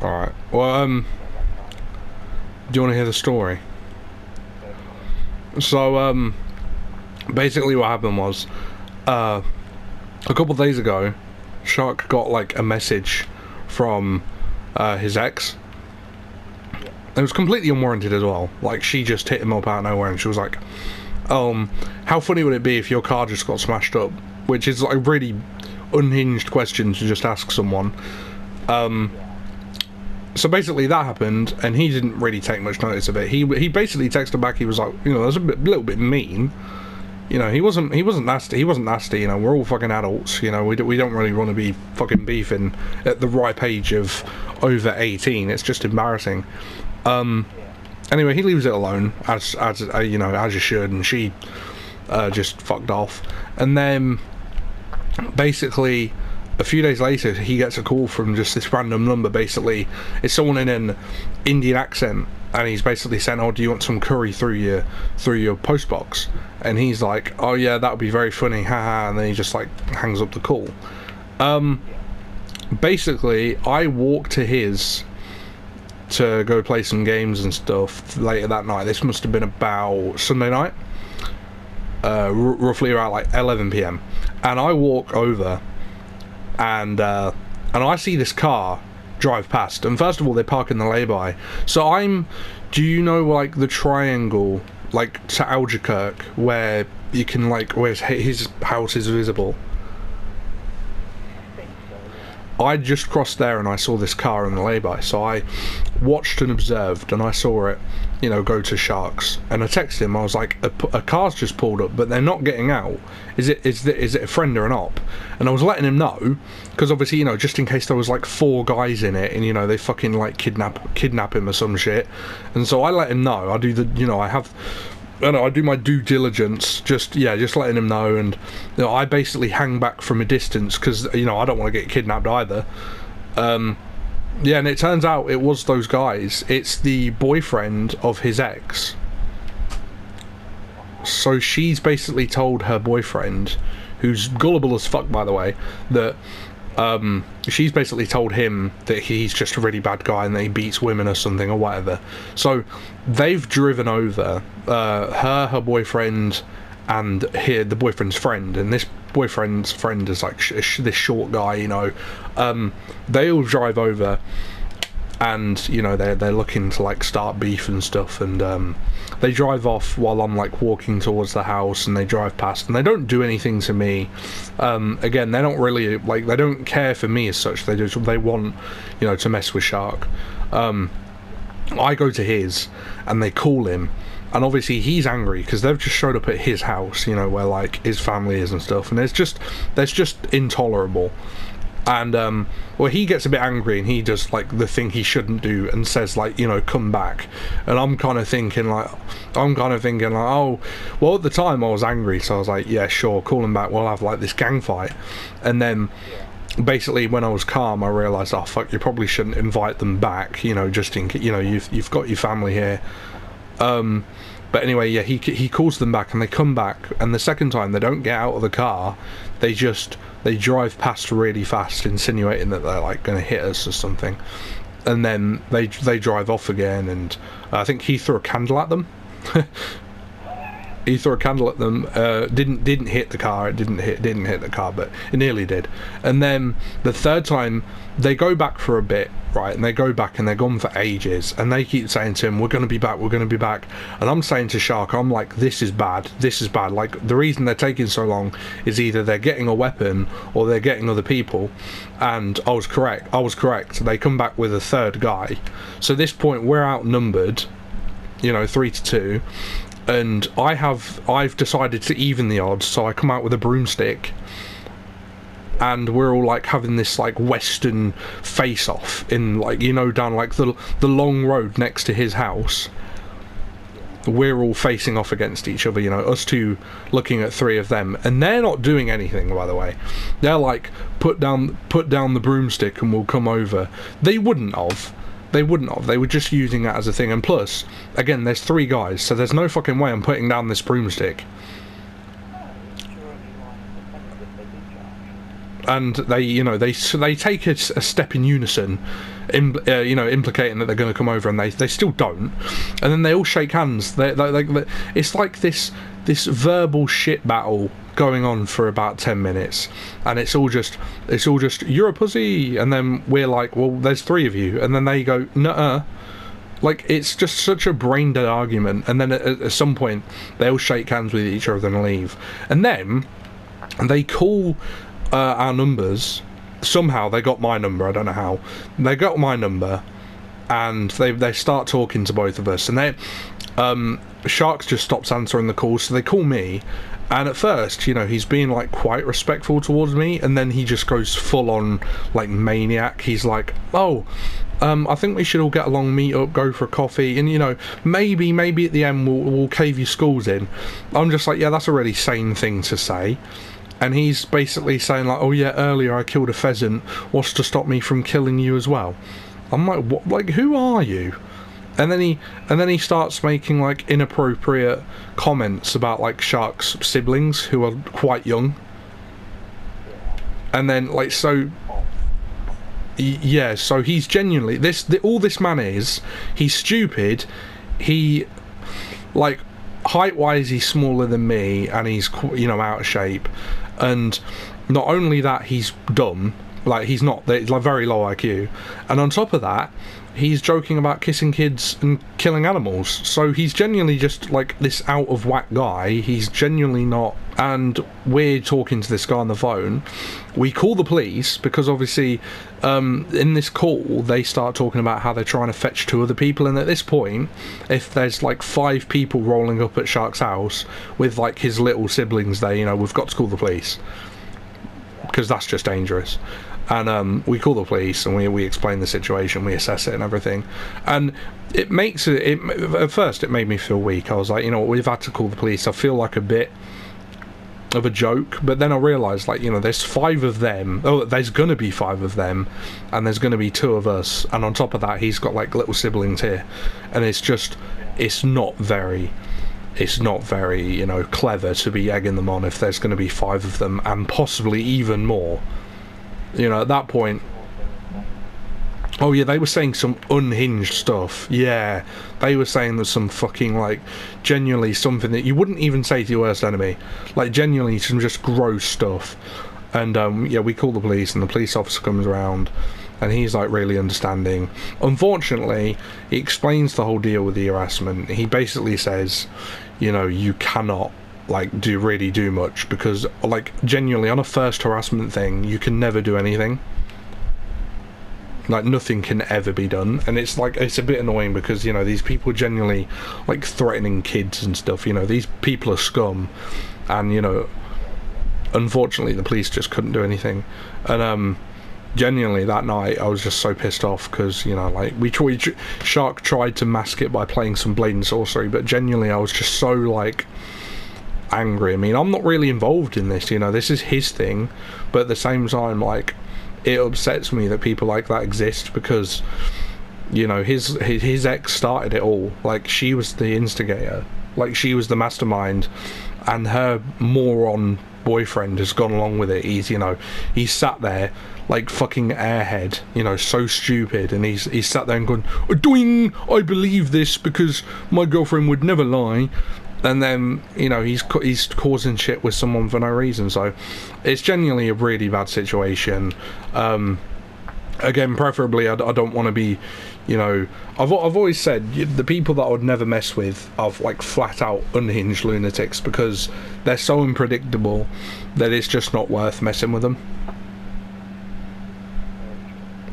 Alright. Well, do you want to hear the story? So, basically what happened was, a couple of days ago, Shark got, like, a message from, his ex. It was completely unwarranted as well. Like, she just hit him up out of nowhere and she was like, how funny would it be if your car just got smashed up? Which is, like, a really unhinged question to just ask someone. So basically that happened, and he didn't really take much notice of it. He basically texted back. He was like, you know, that's a little bit mean. You know, he wasn't nasty. He wasn't nasty. You know, we're all fucking adults. You know, we don't really want to be fucking beefing at the ripe age of over 18. It's just embarrassing. Anyway, he leaves it alone, as you know, as you should, and she just fucked off. And then basically a few days later he gets a call from just this random number. Basically it's someone in an Indian accent, and he's basically saying, oh, do you want some curry through your post box? And he's like, oh yeah, that would be very funny, haha. And then he just like hangs up the call. Basically I walked to his to go play some games and stuff later that night. This must have been about Sunday night, roughly around like 11 p.m. and I walk over, and I see this car drive past, and first of all they park in the lay-by. So do you know, like, the triangle, like, to Albuquerque, where you can, like, where his house is visible? I just crossed there and I saw this car in the lay-by, so I watched and observed, and I saw it, you know, go to Sharks. And I texted him. I was like, a car's just pulled up, but they're not getting out. Is it a friend or an op? And I was letting him know, because obviously, you know, just in case there was like 4 guys in it, and you know they fucking like kidnap him or some shit. And so I let him know. I do the, you know, I do my due diligence, just letting him know. And you know, I basically hang back from a distance because, you know, I don't want to get kidnapped either. Yeah, and it turns out it was those guys. It's the boyfriend of his ex. So she's basically told her boyfriend, who's gullible as fuck, by the way, that she's basically told him that he's just a really bad guy and that he beats women or something or whatever. So they've driven over, her boyfriend, and the boyfriend's friend, and this boyfriend's friend is like this short guy, you know. They all drive over, and you know they're looking to like start beef and stuff, and they drive off while I'm like walking towards the house, and they drive past, and they don't do anything to me. Again, they're not really, like, they don't care for me as such. They want, you know, to mess with Shark. I go to his, and they call him, and obviously he's angry because they've just showed up at his house, you know, where like his family is and stuff, and that's just intolerable. And well, he gets a bit angry, and he does like the thing he shouldn't do and says, like, you know, come back. And I'm kind of thinking like, oh, well, at the time I was angry, so I was like, yeah, sure, call him back, we'll have like this gang fight. And then basically when I was calm, I realised, oh fuck, you probably shouldn't invite them back, you know, just in case, you know, you've got your family here. But anyway, yeah, he calls them back, and they come back, and the second time they don't get out of the car, they drive past really fast, insinuating that they're like going to hit us or something, and then they drive off again, and I think he threw a candle at them. He threw a candle at them, didn't hit the car, it didn't hit the car, but it nearly did. And then the third time, they go back for a bit, right, and they go back and they're gone for ages, and they keep saying to him, we're going to be back, and I'm saying to Shark, I'm like, this is bad, like, the reason they're taking so long is either they're getting a weapon or they're getting other people. And I was correct, they come back with a third guy. So at this point, we're outnumbered, you know, 3-2, and I've decided to even the odds, so I come out with a broomstick, and we're all like having this like western face off in, like, you know, down like the long road next to his house. We're all facing off against each other, you know, us two looking at 3 of them, and they're not doing anything, by the way. They're like, put down the broomstick and we'll come over. They wouldn't have. They were just using that as a thing. And plus, again, there's 3 guys, so there's no fucking way I'm putting down this broomstick. and they, you know, they take a step in unison, you know, implicating that they're going to come over, and they still don't, and then they all shake hands. It's like this verbal shit battle going on for about 10 minutes, and it's all just you're a pussy, and then we're like, well, there's 3 of you, and then they go, nuh-uh. Like, it's just such a brain dead argument, and then at some point they all shake hands with each other and leave, and then they call our numbers. Somehow they got my number, I don't know how. They got my number, and they start talking to both of us, and they Sharks just stops answering the calls, so they call me. And at first, you know, he's being like quite respectful towards me, and then he just goes full on like maniac. He's like, oh, I think we should all get along, meet up, go for a coffee, and, you know, maybe at the end we'll cave your schools in. I'm just like, yeah, that's a really sane thing to say. And he's basically saying like, oh yeah, earlier I killed a pheasant, what's to stop me from killing you as well? I'm like, what? Like, who are you? And then he starts making like inappropriate comments about like Shark's siblings who are quite young. And then like, so yeah, so he's genuinely all this man is, he's stupid, he, like, height wise he's smaller than me, and he's, you know, out of shape, and not only that, he's dumb, like, he's not, like, very low IQ, and on top of that, he's joking about kissing kids and killing animals. So he's genuinely just like this out of whack guy. He's genuinely not. And we're talking to this guy on the phone. We call the police because obviously in this call they start talking about how they're trying to fetch 2 other people, and at this point, if there's like 5 people rolling up at Shark's house with like his little siblings there, you know, we've got to call the police because that's just dangerous. And we call the police, and we explain the situation, we assess it and everything, and it makes it at first it made me feel weak. I was like, you know what, we've had to call the police. I feel like a bit of a joke, but then I realised, like, you know, there's 5 of them, there's gonna be 5 of them, and there's gonna be 2 of us, and on top of that he's got like little siblings here, and it's not very, you know, clever to be egging them on if there's going to be 5 of them, and possibly even more. You know, at that point, oh yeah, they were saying some unhinged stuff. Yeah, they were saying there's some fucking, like, genuinely something that you wouldn't even say to your worst enemy. Like, genuinely some just gross stuff. And yeah, we call the police, and the police officer comes around, and he's like really understanding. Unfortunately, he explains the whole deal with the harassment. He basically says, you know, you cannot like really do much, because like genuinely on a first harassment thing you can never do anything. Like, nothing can ever be done, and it's like, it's a bit annoying because, you know, these people genuinely like threatening kids and stuff, you know, these people are scum, and, you know, unfortunately the police just couldn't do anything. And genuinely that night I was just so pissed off because, you know, like, Shark tried to mask it by playing some Blade and Sorcery, but genuinely I was just so like angry. I mean, I'm not really involved in this, you know, this is his thing, but at the same time, like, it upsets me that people like that exist, because, you know, his ex started it all. Like, she was the instigator, like, she was the mastermind, and her moron boyfriend has gone along with it. He's, you know, he's sat there like fucking airhead, you know, so stupid, and he's sat there and going, doing, I believe this because my girlfriend would never lie. And then, you know, he's causing shit with someone for no reason. So it's genuinely a really bad situation. Again, preferably I don't want to be, you know, I've always said the people that I would never mess with are like flat out unhinged lunatics, because they're so unpredictable that it's just not worth messing with them.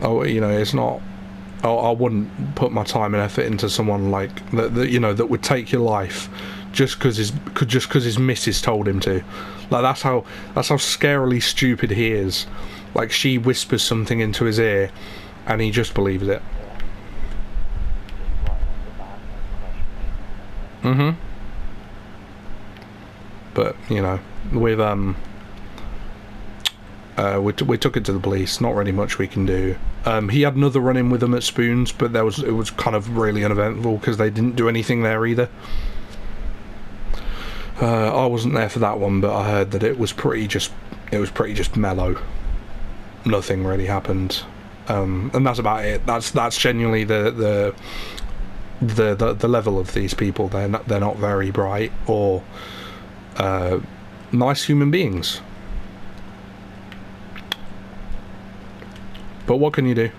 Oh, you know, it's not. I wouldn't put my time and effort into someone like that, you know, that would take your life just because his missus told him to. Like, that's how scarily stupid he is. Like, she whispers something into his ear and he just believes it. But, you know, with we took it to the police. Not really much we can do. He had another run-in with them at Spoons, but it was kind of really uneventful because they didn't do anything there either. I wasn't there for that one, but I heard that it was pretty just mellow. nothing really happened, and that's about it. That's genuinely the level of these people. They're not very bright or nice human beings. But what can you do?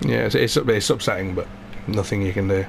Yeah, it's upsetting, but nothing you can do.